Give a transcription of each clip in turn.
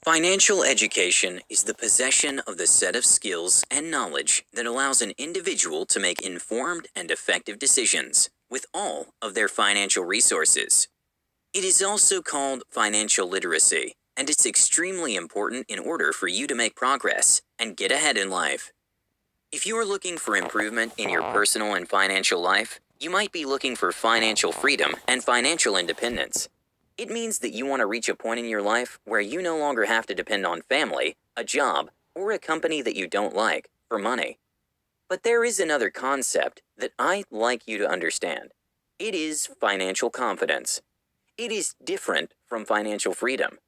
Financial education is the possession of the set of skills and knowledge that allows an individual to make informed and effective decisions with all of their financial resources. It is also called financial literacy, and it's extremely important in order for you to make progress and get ahead in life. If you are looking for improvement in your personal and financial life, you might be looking for financial freedom and financial independence. It means that you want to reach a point in your life where you no longer have to depend on family, a job, or a company that you don't like for money. But there is another concept that I'd like you to understand. It is financial confidence. It is different from financial freedom.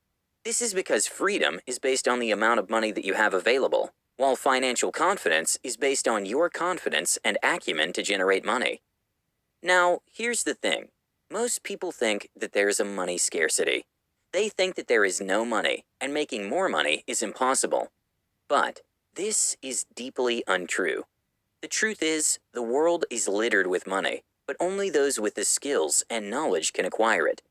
This is because freedom is based on the amount of money that you have available, while financial confidence is based on your confidence and acumen to generate money. Now, here's the thing. Most people think that there is a money scarcity. They think that there is no money, and making more money is impossible. But this is deeply untrue. The truth is, the world is littered with money, but only those with the skills and knowledge can acquire it.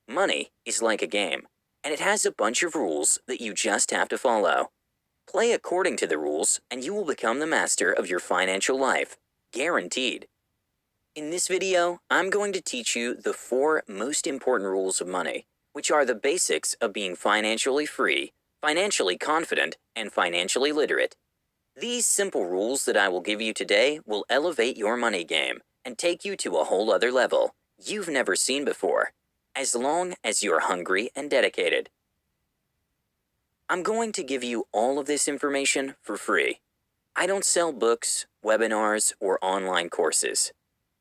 Money is like a game, and it has a bunch of rules that you just have to follow. Play according to the rules, and you will become the master of your financial life. Guaranteed. In this video, I'm going to teach you the 4 most important rules of money, which are the basics of being financially free, financially confident, and financially literate. These simple rules that I will give you today will elevate your money game and take you to a whole other level you've never seen before, as long as you're hungry and dedicated. I'm going to give you all of this information for free. I don't sell books, webinars, or online courses.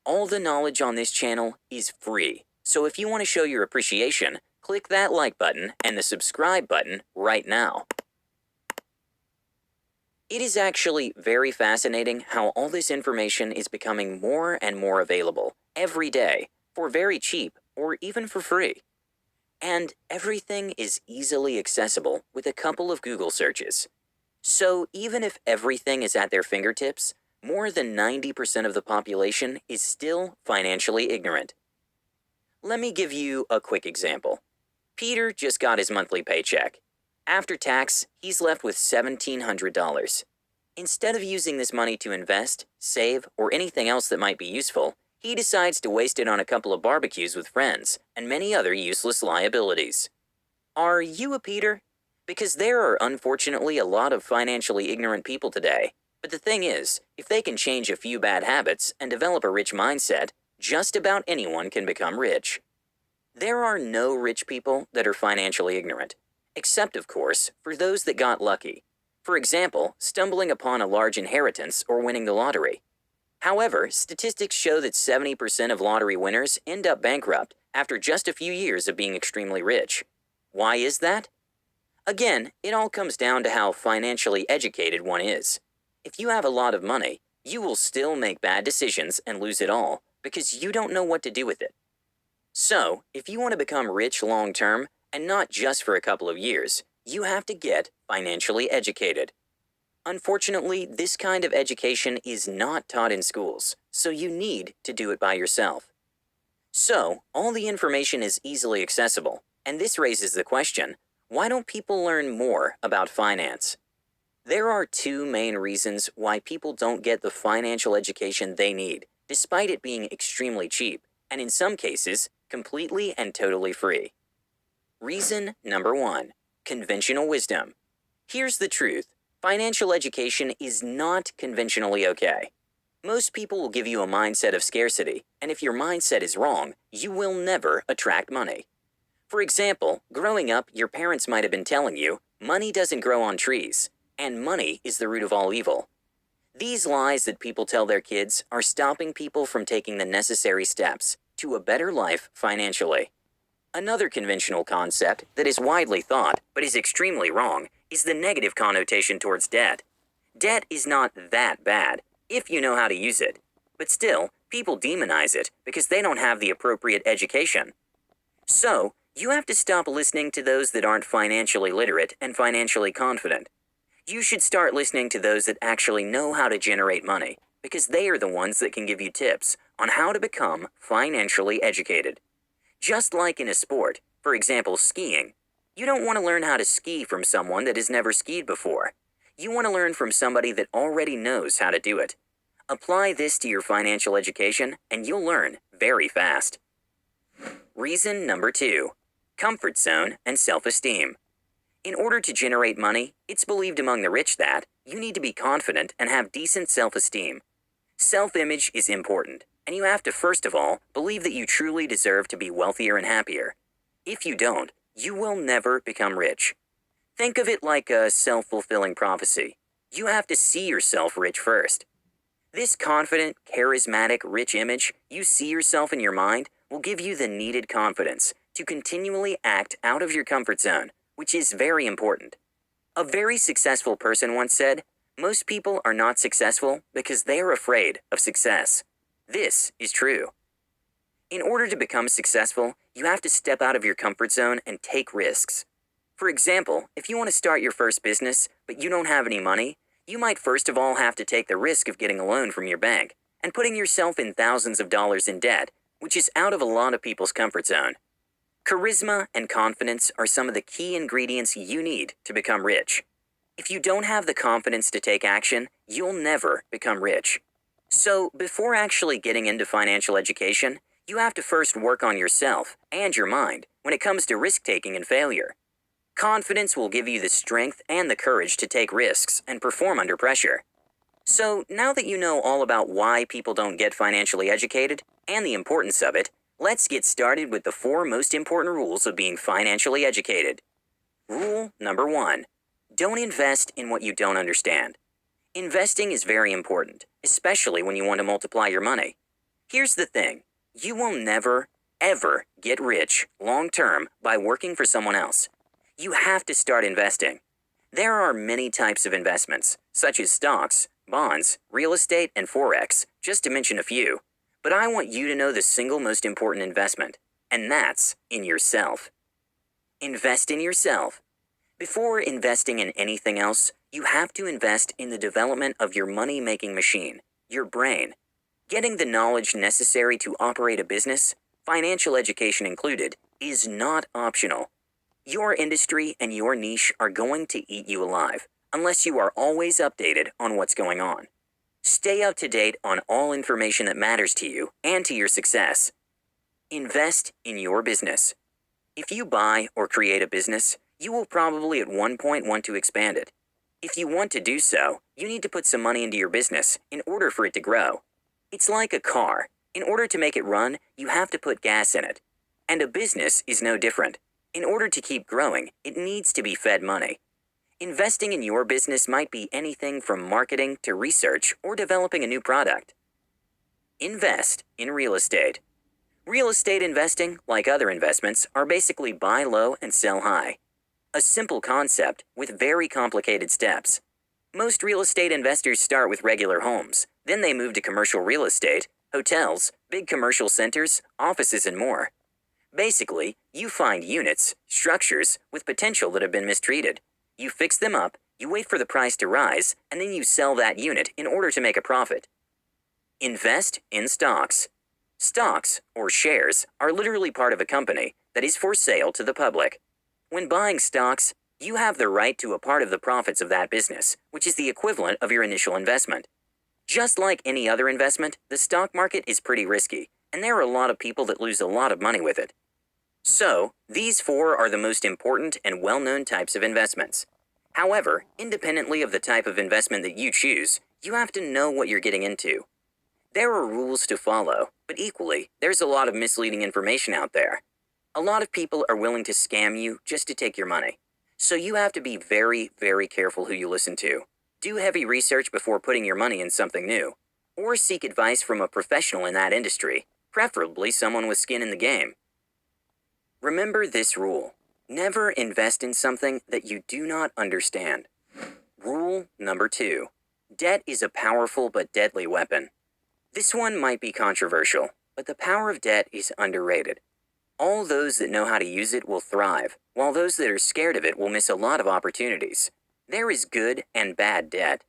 All the knowledge on this channel is free, so if you want to show your appreciation, click that like button and the subscribe button right now. It is actually very fascinating how all this information is becoming more and more available every day for very cheap or even for free. And everything is easily accessible with a couple of Google searches. So even if everything is at their fingertips, more than 90% of the population is still financially ignorant. Let me give you a quick example. Peter just got his monthly paycheck. After tax, he's left with $1,700. Instead of using this money to invest, save, or anything else that might be useful, he decides to waste it on a couple of barbecues with friends and many other useless liabilities. Are you a Peter? Because there are unfortunately a lot of financially ignorant people today. But the thing is, if they can change a few bad habits and develop a rich mindset, just about anyone can become rich. There are no rich people that are financially ignorant, except, of course, for those that got lucky. For example, stumbling upon a large inheritance or winning the lottery. However, statistics show that 70% of lottery winners end up bankrupt after just a few years of being extremely rich. Why is that? Again, it all comes down to how financially educated one is. If you have a lot of money, you will still make bad decisions and lose it all because you don't know what to do with it. So, if you want to become rich long term, and not just for a couple of years, you have to get financially educated. Unfortunately, this kind of education is not taught in schools, so you need to do it by yourself. So, all the information is easily accessible, and this raises the question, why don't people learn more about finance? There are 2 main reasons why people don't get the financial education they need, despite it being extremely cheap, and in some cases, completely and totally free. Reason number 1, conventional wisdom. Here's the truth. Financial education is not conventionally okay. Most people will give you a mindset of scarcity, and if your mindset is wrong, you will never attract money. For example, growing up, your parents might have been telling you, money doesn't grow on trees, and money is the root of all evil. These lies that people tell their kids are stopping people from taking the necessary steps to a better life financially. Another conventional concept that is widely thought, but is extremely wrong, is the negative connotation towards debt. Debt is not that bad, if you know how to use it. But still, people demonize it because they don't have the appropriate education. So, you have to stop listening to those that aren't financially literate and financially confident. You should start listening to those that actually know how to generate money, because they are the ones that can give you tips on how to become financially educated. Just like in a sport, for example skiing, You don't want to learn how to ski from someone that has never skied before. You want to learn from somebody that already knows how to do it. Apply this to your financial education, and you'll learn very fast. Reason number 2. Comfort zone and self-esteem. In order to generate money, it's believed among the rich that you need to be confident and have decent self-esteem. Self-image is important, and you have to first of all believe that you truly deserve to be wealthier and happier. If you don't, you will never become rich. Think of it like a self-fulfilling prophecy. You have to see yourself rich first. This confident, charismatic, rich image you see yourself in your mind will give you the needed confidence to continually act out of your comfort zone, which is very important. A very successful person once said, "Most people are not successful because they are afraid of success." This is true. In order to become successful, you have to step out of your comfort zone and take risks. For example, if you want to start your first business, but you don't have any money, you might first of all have to take the risk of getting a loan from your bank and putting yourself in thousands of dollars in debt, which is out of a lot of people's comfort zone. Charisma and confidence are some of the key ingredients you need to become rich. If you don't have the confidence to take action, you'll never become rich. So, before actually getting into financial education, you have to first work on yourself and your mind when it comes to risk-taking and failure. Confidence will give you the strength and the courage to take risks and perform under pressure. So, now that you know all about why people don't get financially educated and the importance of it, let's get started with the 4 most important rules of being financially educated. Rule number 1. Don't invest in what you don't understand. Investing is very important, especially when you want to multiply your money. Here's the thing. You will never, ever get rich long-term by working for someone else. You have to start investing. There are many types of investments, such as stocks, bonds, real estate, and Forex, just to mention a few. But I want you to know the single most important investment, and that's in yourself. Invest in yourself. Before investing in anything else, you have to invest in the development of your money-making machine, your brain. Getting the knowledge necessary to operate a business, financial education included, is not optional. Your industry and your niche are going to eat you alive, unless you are always updated on what's going on. Stay up to date on all information that matters to you and to your success. Invest in your business. If you buy or create a business, you will probably at one point want to expand it. If you want to do so, you need to put some money into your business in order for it to grow. It's like a car. In order to make it run, you have to put gas in it. And a business is no different. In order to keep growing, it needs to be fed money. Investing in your business might be anything from marketing to research or developing a new product. Invest in real estate. Real estate investing, like other investments, are basically buy low and sell high. A simple concept with very complicated steps. Most real estate investors start with regular homes, then they move to commercial real estate, hotels, big commercial centers, offices, and more. Basically, you find units, structures, with potential that have been mistreated. You fix them up, you wait for the price to rise, and then you sell that unit in order to make a profit. Invest in stocks. Stocks, or shares, are literally part of a company that is for sale to the public. When buying stocks, you have the right to a part of the profits of that business, which is the equivalent of your initial investment. Just like any other investment, the stock market is pretty risky, and there are a lot of people that lose a lot of money with it. So, these 4 are the most important and well-known types of investments. However, independently of the type of investment that you choose, you have to know what you're getting into. There are rules to follow, but equally, there's a lot of misleading information out there. A lot of people are willing to scam you just to take your money. So you have to be very, very careful who you listen to. Do heavy research before putting your money in something new. Or seek advice from a professional in that industry, preferably someone with skin in the game. Remember this rule. Never invest in something that you do not understand. Rule number 2. Debt is a powerful but deadly weapon. This one might be controversial, but the power of debt is underrated. All those that know how to use it will thrive, while those that are scared of it will miss a lot of opportunities. There is good and bad debt.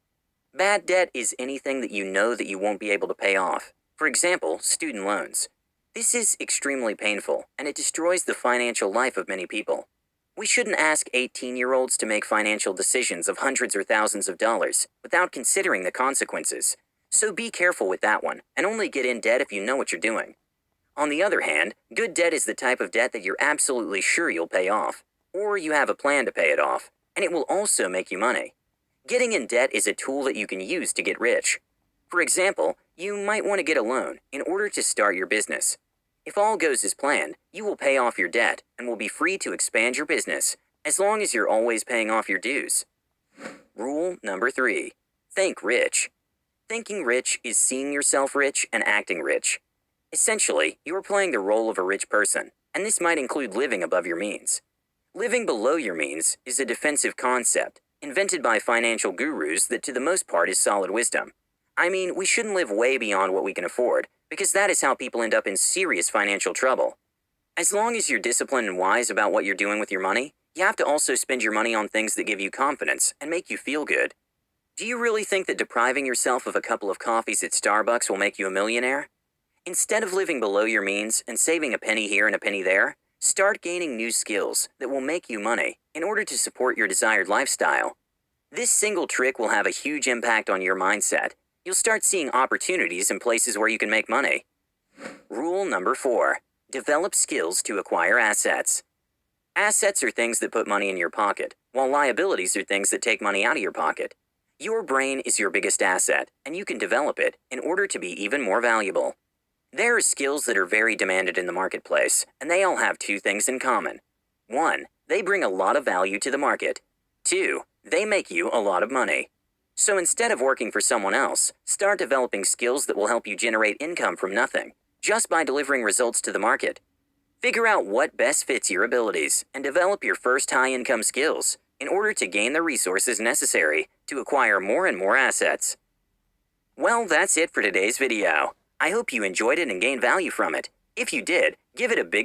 Bad debt is anything that you know that you won't be able to pay off. For example, student loans. This is extremely painful, and it destroys the financial life of many people. We shouldn't ask 18-year-olds to make financial decisions of hundreds or thousands of dollars without considering the consequences. So be careful with that one, and only get in debt if you know what you're doing. On the other hand, good debt is the type of debt that you're absolutely sure you'll pay off, or you have a plan to pay it off, and it will also make you money. Getting in debt is a tool that you can use to get rich. For example, you might want to get a loan in order to start your business. If all goes as planned, you will pay off your debt and will be free to expand your business as long as you're always paying off your dues. Rule number 3. Think rich. Thinking rich is seeing yourself rich and acting rich. Essentially, you are playing the role of a rich person, and this might include living above your means. Living below your means is a defensive concept invented by financial gurus that to the most part is solid wisdom. I mean, we shouldn't live way beyond what we can afford, because that is how people end up in serious financial trouble. As long as you're disciplined and wise about what you're doing with your money, you have to also spend your money on things that give you confidence and make you feel good. Do you really think that depriving yourself of a couple of coffees at Starbucks will make you a millionaire? Instead of living below your means and saving a penny here and a penny there, start gaining new skills that will make you money in order to support your desired lifestyle. This single trick will have a huge impact on your mindset. You'll start seeing opportunities in places where you can make money. Rule number 4. Develop skills to acquire assets. Assets are things that put money in your pocket, while liabilities are things that take money out of your pocket. Your brain is your biggest asset, and you can develop it in order to be even more valuable. There are skills that are very demanded in the marketplace, and they all have 2 things in common. 1. They bring a lot of value to the market. 2. They make you a lot of money. So instead of working for someone else, start developing skills that will help you generate income from nothing, just by delivering results to the market. Figure out what best fits your abilities and develop your first high-income skills in order to gain the resources necessary to acquire more and more assets. Well, that's it for today's video. I hope you enjoyed it and gained value from it. If you did, give it a big thumbs